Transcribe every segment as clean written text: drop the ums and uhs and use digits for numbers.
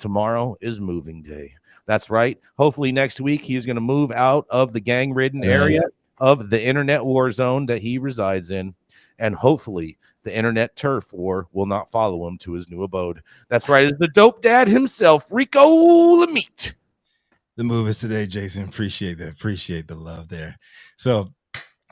tomorrow is moving day. That's right. Hopefully next week he's going to move out of the gang-ridden area of the internet war zone that he resides in, and hopefully the internet turf war will not follow him to his new abode. That's right. It's the dope dad himself, Rico Lamitte. The move is today, Jason. Appreciate that. Appreciate the love there. So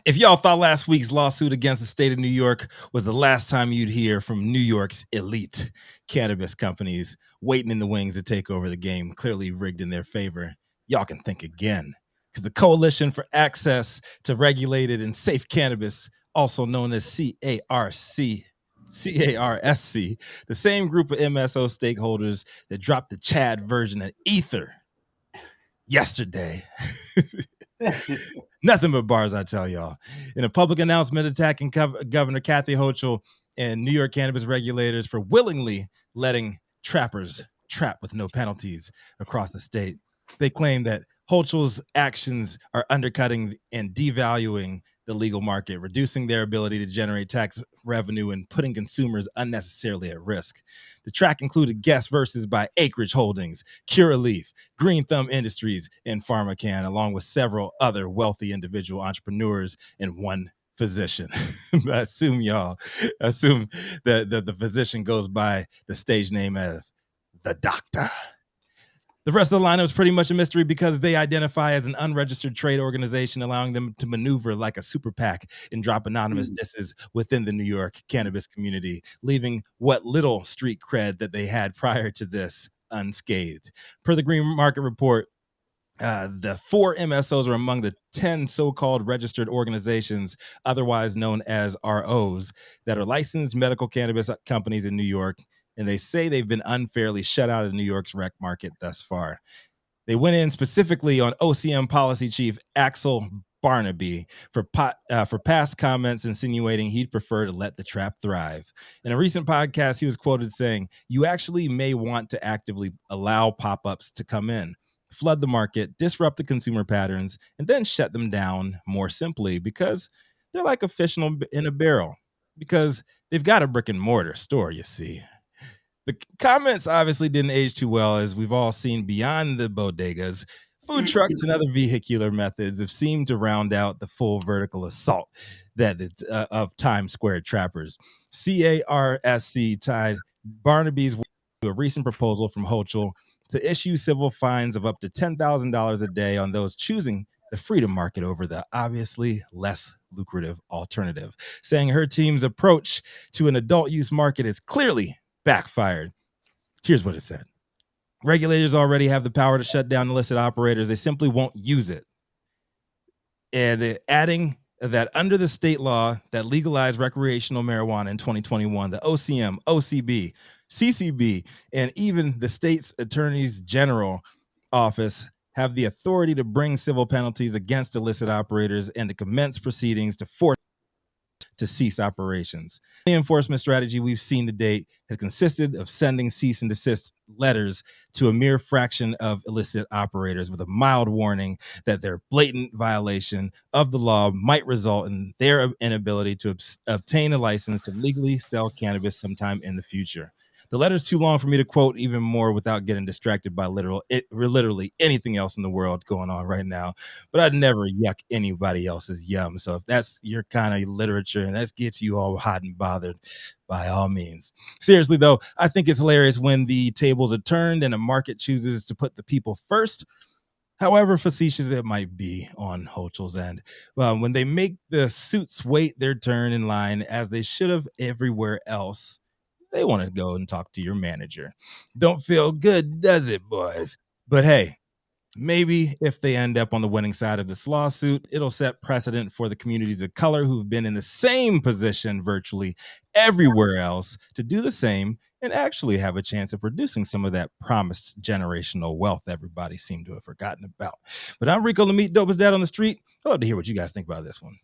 if y'all thought last week's lawsuit against the state of New York was the last time you'd hear from New York's elite cannabis companies waiting in the wings to take over the game, clearly rigged in their favor, y'all can think again. Because the Coalition for Access to Regulated and Safe Cannabis, also known as CARSC, the same group of MSO stakeholders that dropped the Chad version of Ether yesterday. Nothing but bars, I tell y'all. In a public announcement attacking Governor Kathy Hochul and New York cannabis regulators for willingly letting trappers trap with no penalties across the state, they claim that Hochul's actions are undercutting and devaluing the legal market, reducing their ability to generate tax revenue and putting consumers unnecessarily at risk. The track included guest verses by Acreage Holdings, Curaleaf, Green Thumb Industries, and PharmaCann, along with several other wealthy individual entrepreneurs and one physician. I assume that the physician goes by the stage name as the Doctor. The rest of the lineup is pretty much a mystery because they identify as an unregistered trade organization, allowing them to maneuver like a super PAC and drop anonymous disses within the New York cannabis community, leaving what little street cred that they had prior to this unscathed. Per the Green Market Report, the 4 MSOs are among the 10 so-called registered organizations, otherwise known as ROs, that are licensed medical cannabis companies in New York, and they say they've been unfairly shut out of New York's rec market thus far. They went in specifically on OCM policy chief Axel Barnaby for past comments insinuating he'd prefer to let the trap thrive. In a recent podcast, he was quoted saying, "You actually may want to actively allow pop-ups to come in, flood the market, disrupt the consumer patterns, and then shut them down more simply because they're like a fish in a barrel, because they've got a brick and mortar store, you see." The comments obviously didn't age too well, as we've all seen beyond the bodegas. Food trucks and other vehicular methods have seemed to round out the full vertical assault of Times Square trappers. CARSC tied Barnaby's to a recent proposal from Hochul to issue civil fines of up to $10,000 a day on those choosing the freedom market over the obviously less lucrative alternative, saying her team's approach to an adult use market is clearly backfired. Here's what it said. Regulators already have the power to shut down illicit operators. They simply won't use it. And they're adding that under the state law that legalized recreational marijuana in 2021, the OCM, OCB, CCB, and even the state's attorney's general office have the authority to bring civil penalties against illicit operators and to commence proceedings to force to cease operations. The enforcement strategy we've seen to date has consisted of sending cease and desist letters to a mere fraction of illicit operators with a mild warning that their blatant violation of the law might result in their inability to obtain a license to legally sell cannabis sometime in the future. The letter's too long for me to quote even more without getting distracted by literally anything else in the world going on right now. But I'd never yuck anybody else's yum. So if that's your kind of literature and that gets you all hot and bothered, by all means. Seriously, though, I think it's hilarious when the tables are turned and a market chooses to put the people first, however facetious it might be on Hochul's end. When they make the suits wait their turn in line, as they should have everywhere else, they want to go and talk to your manager. Don't feel good, does it, boys? But hey, maybe if they end up on the winning side of this lawsuit, it'll set precedent for the communities of color who've been in the same position virtually everywhere else to do the same and actually have a chance of producing some of that promised generational wealth everybody seemed to have forgotten about. But I'm Rico Lamitte, dopest dad on the street. I'd love to hear what you guys think about this one.